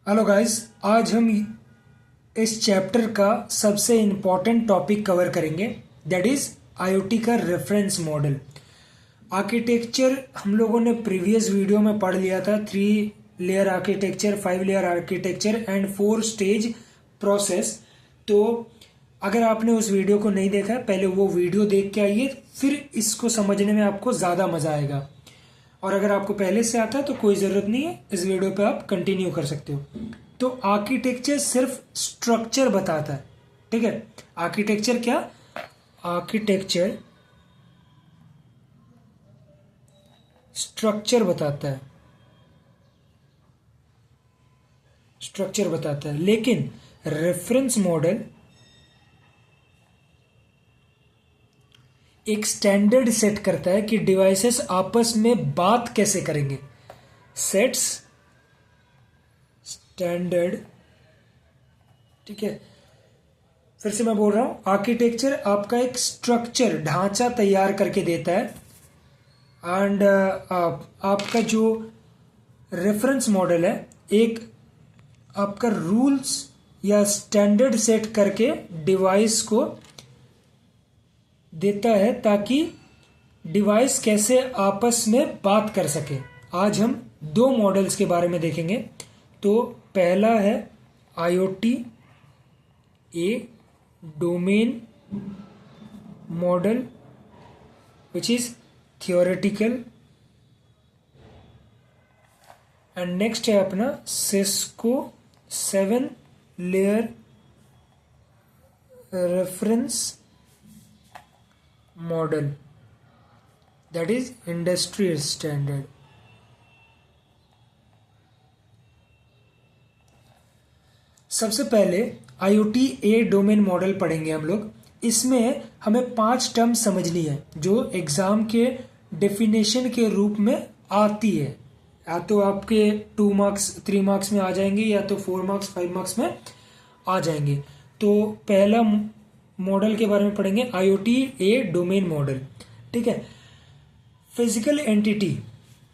Hello guys, आज हम इस चैप्टर का सबसे इम्पॉर्टेंट टॉपिक कवर करेंगे, दैट इज आईओटी का रेफरेंस मॉडल। आर्किटेक्चर हम लोगों ने प्रीवियस वीडियो में पढ़ लिया था। 3 layer architecture, 5 layer architecture and 4 stage process. तो अगर आपने उस वीडियो को नहीं देखा है, पहले वो वीडियो देख के आइए, फिर इसको समझने में आपको ज़्यादा मज़ा आएगा। और अगर आपको पहले से आता है तो कोई ज़रूरत नहीं है, इस वीडियो पे आप कंटिन्यू कर सकते हो। तो आर्किटेक्चर सिर्फ स्ट्रक्चर बताता है, ठीक है। आर्किटेक्चर क्या? आर्किटेक्चर स्ट्रक्चर बताता है, स्ट्रक्चर बताता है। लेकिन रेफरेंस मॉडल एक स्टैंडर्ड सेट करता है कि डिवाइसेस आपस में बात कैसे करेंगे। सेट्स स्टैंडर्ड, ठीक है। फिर से मैं बोल रहा हूं, आर्किटेक्चर आपका एक स्ट्रक्चर, ढांचा तैयार करके देता है। एंड आपका जो रेफरेंस मॉडल है, एक आपका रूल्स या स्टैंडर्ड सेट करके डिवाइस को देता है ताकि डिवाइस कैसे आपस में बात कर सके। आज हम 2 मॉडल्स के बारे में देखेंगे। तो पहला है IoT A domain model, which is theoretical, and next है अपना Cisco 7 layer reference model, that is industrial standard. सबसे पहले आईओटी ए डोमेन मॉडल पढ़ेंगे हम लोग। इसमें हमें 5 टर्म समझनी है जो एग्जाम के डेफिनेशन के रूप में आती है। या तो आपके 2 मार्क्स 3 मार्क्स में आ जाएंगे, या तो 4 मार्क्स 5 मार्क्स में आ जाएंगे। तो पहला मॉडल के बारे में पढ़ेंगे, आईओटी ए डोमेन मॉडल, ठीक है। फिजिकल एंटिटी,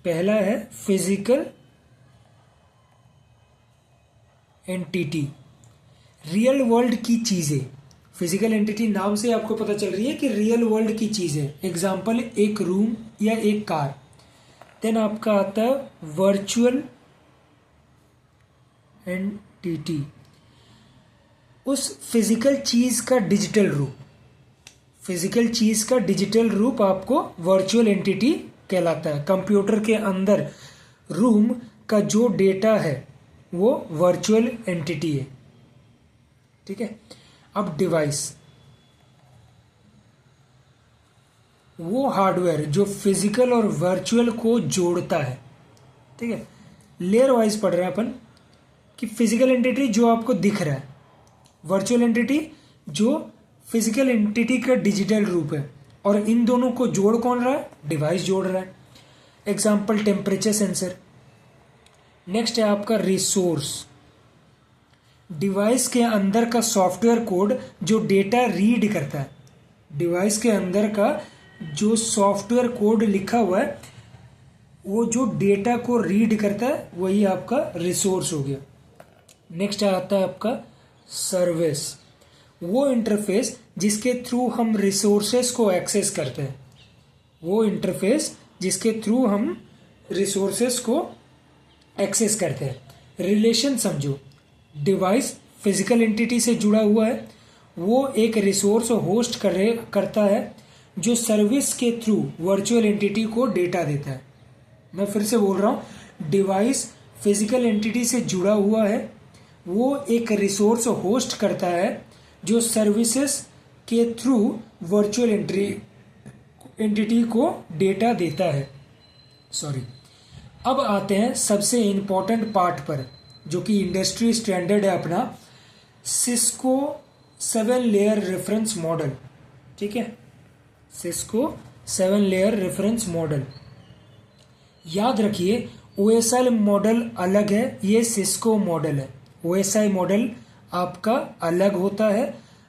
पहला है फिजिकल एंटिटी, रियल वर्ल्ड की चीजें। फिजिकल एंटिटी नाम से आपको पता चल रही है कि रियल वर्ल्ड की चीजें। एग्जाम्पल, एक रूम या एक कार। देन आपका आता है वर्चुअल एंटिटी, उस फिजिकल चीज का डिजिटल रूप। फिजिकल चीज का डिजिटल रूप आपको वर्चुअल एंटिटी कहलाता है। कंप्यूटर के अंदर रूम का जो डेटा है वो वर्चुअल एंटिटी है, ठीक है। अब डिवाइस, वो हार्डवेयर जो फिजिकल और वर्चुअल को जोड़ता है, ठीक है। लेयर वाइज पढ़ रहे हैं अपन कि फिजिकल एंटिटी जो आपको दिख रहा है, वर्चुअल एंटिटी जो फिजिकल एंटिटी का डिजिटल रूप है। और इन दोनों को जोड़ कौन रहा है? डिवाइस जोड़ रहा है। Example, temperature sensor. नेक्स्ट है आपका रिसोर्स, डिवाइस के अंदर का सॉफ्टवेयर कोड जो डेटा रीड करता है। डिवाइस के अंदर का जो सॉफ्टवेयर कोड लिखा हुआ है वो जो डेटा को रीड करता है वही आपका रिसोर्स हो गया। नेक्स्ट आता है आपका सर्विस, वो इंटरफेस जिसके थ्रू हम रिसोर्सेस को एक्सेस करते हैं। वो इंटरफेस जिसके थ्रू हम रिसोर्सेस को एक्सेस करते हैं। रिलेशन समझो, डिवाइस फिजिकल एंटिटी से जुड़ा हुआ है, वो एक रिसोर्स होस्ट करता है जो सर्विस के थ्रू वर्चुअल एंटिटी को डेटा देता है। मैं फिर से बोल रहा हूँ, डिवाइस फिजिकल एंटिटी से जुड़ा हुआ है, वो एक रिसोर्स होस्ट करता है जो सर्विसेज के थ्रू वर्चुअल एंटिटी को डेटा देता है। सॉरी। अब आते हैं सबसे इंपॉर्टेंट पार्ट पर, जो कि इंडस्ट्री स्टैंडर्ड है अपना, सिस्को 7 लेयर रेफरेंस मॉडल, ठीक है। सिस्को 7 लेयर रेफरेंस मॉडल, याद रखिए ओएसआई मॉडल अलग है, ये सिस्को मॉडल है। ओएसआई मॉडल आपका अलग होता है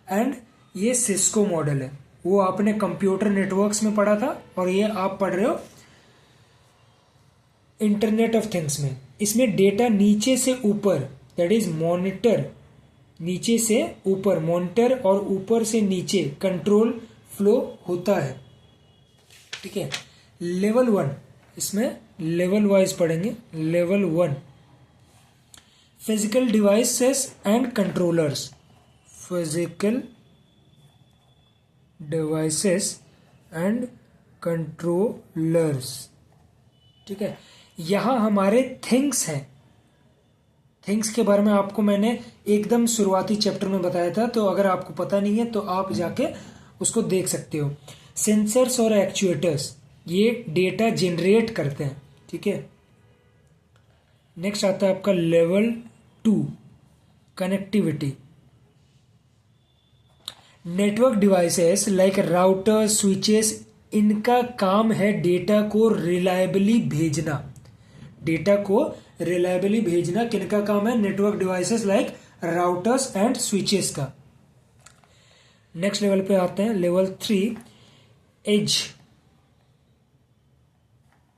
एंड ये सिस्को मॉडल है। वो आपने कंप्यूटर नेटवर्क्स में पढ़ा था और ये आप पढ़ रहे हो इंटरनेट ऑफ थिंग्स में। इसमें डेटा नीचे से ऊपर दैट इज मॉनिटर, नीचे से ऊपर, मॉनिटर और ऊपर से नीचे कंट्रोल फ्लो होता है। ठीक है। लेवल 1, इसमें लेवल वाइज पढ़ेंगे। Level 1 physical devices and controllers, physical devices and controllers. ठीक है। यहां हमारे थिंग्स हैं। थिंग्स के बारे में आपको मैंने एकदम शुरुआती चैप्टर में बताया था, तो अगर आपको पता नहीं है तो आप जाके उसको देख सकते हो। सेंसर्स और एक्चुएटर्स ये डेटा जनरेट करते हैं। ठीक है। नेक्स्ट आता है आपका level 2 connectivity. Network devices like router, switches, इनका काम है डेटा को रिलायबली भेजना। डेटा को रिलायबली भेजना किनका काम है? Network devices like routers and switches का। नेक्स्ट लेवल पे आते हैं, लेवल 3 एज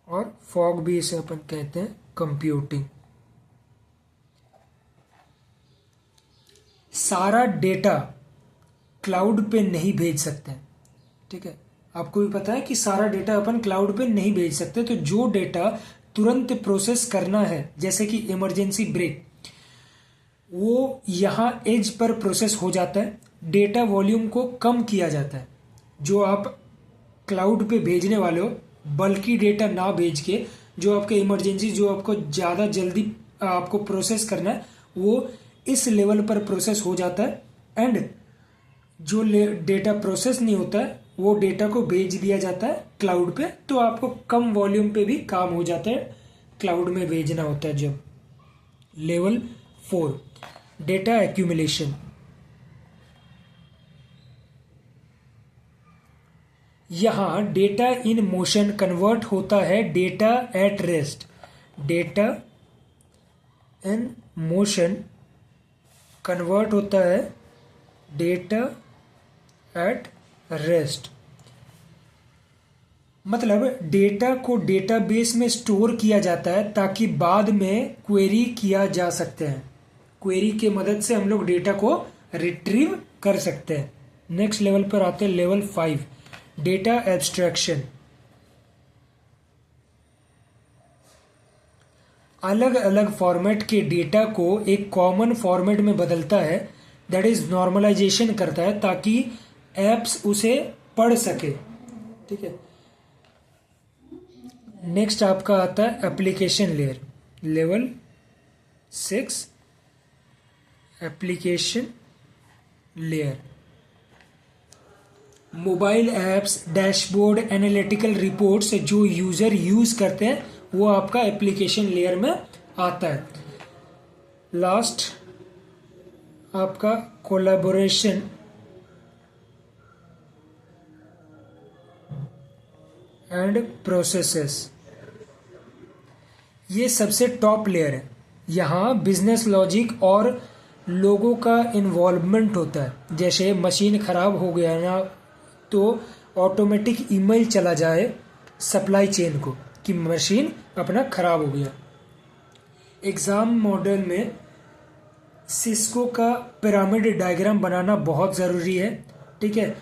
और फॉग भी इसे अपन कहते हैं, कंप्यूटिंग। सारा डेटा क्लाउड पे नहीं भेज सकते। ठीक है। आपको भी पता है कि सारा डेटा अपन क्लाउड पे नहीं भेज सकते, तो जो डेटा तुरंत प्रोसेस करना है, जैसे कि इमरजेंसी ब्रेक, वो यहाँ एज पर प्रोसेस हो जाता है। डेटा वॉल्यूम को कम किया जाता है। जो आप क्लाउड पे भेजने वाले हो, बल्कि डेटा ना भेज के जो आपके इमरजेंसी, जो आपको ज़्यादा जल्दी आपको प्रोसेस करना है, वो इस लेवल पर प्रोसेस हो जाता है। एंड जो डेटा प्रोसेस नहीं होता है, वो डेटा को भेज दिया जाता है क्लाउड पे, तो आपको कम वॉल्यूम पे भी काम हो जाता है, क्लाउड में भेजना होता है जब। Level 4 data accumulation. यहां डेटा इन मोशन कन्वर्ट होता है data at rest. Data in motion convert होता है डेटा एट रेस्ट। मतलब डेटा को डेटाबेस में स्टोर किया जाता है ताकि बाद में क्वेरी किया जा सकते हैं। क्वेरी के मदद से हम लोग डेटा को रिट्रीव कर सकते हैं। नेक्स्ट लेवल पर आते हैं, लेवल 5 डेटा एब्स्ट्रैक्शन। अलग अलग फॉर्मेट के डेटा को एक कॉमन फॉर्मेट में बदलता है, दैट इज नॉर्मलाइजेशन करता है, ताकि एप्स उसे पढ़ सके। ठीक है। नेक्स्ट आपका आता है application layer. Level 6 application layer. Mobile apps, dashboard, analytical reports जो यूजर यूज करते हैं, वो आपका एप्लीकेशन लेयर में आता है। लास्ट आपका कोलैबोरेशन एंड प्रोसेसेस। ये सबसे टॉप लेयर है। यहाँ बिजनेस लॉजिक और लोगों का इन्वॉल्वमेंट होता है। जैसे मशीन खराब हो गया ना, तो ऑटोमेटिक ईमेल चला जाए सप्लाई चेन को कि मशीन अपना खराब हो गया। एग्जाम मॉडल में सिस्को का पिरामिड डायग्राम बनाना बहुत ज़रूरी है। ठीक है।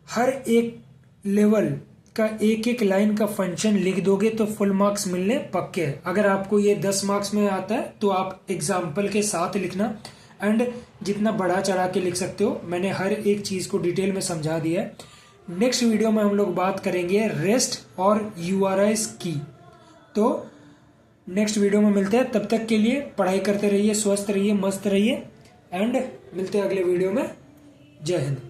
हर एक लेवल का एक एक लाइन का फंक्शन लिख दोगे तो फुल मार्क्स मिलने पक्के हैं। अगर आपको ये 10 मार्क्स में आता है तो आप एग्जाम्पल के साथ लिखना, एंड जितना बढ़ा चढ़ा के लिख सकते हो। मैंने हर एक चीज़ को डिटेल में समझा दिया है। नेक्स्ट वीडियो में हम लोग बात करेंगे रेस्ट और URIs की। तो नेक्स्ट वीडियो में मिलते हैं। तब तक के लिए पढ़ाई करते रहिए, स्वस्थ रहिए, मस्त रहिए, एंड मिलते हैं अगले वीडियो में। जय हिंद।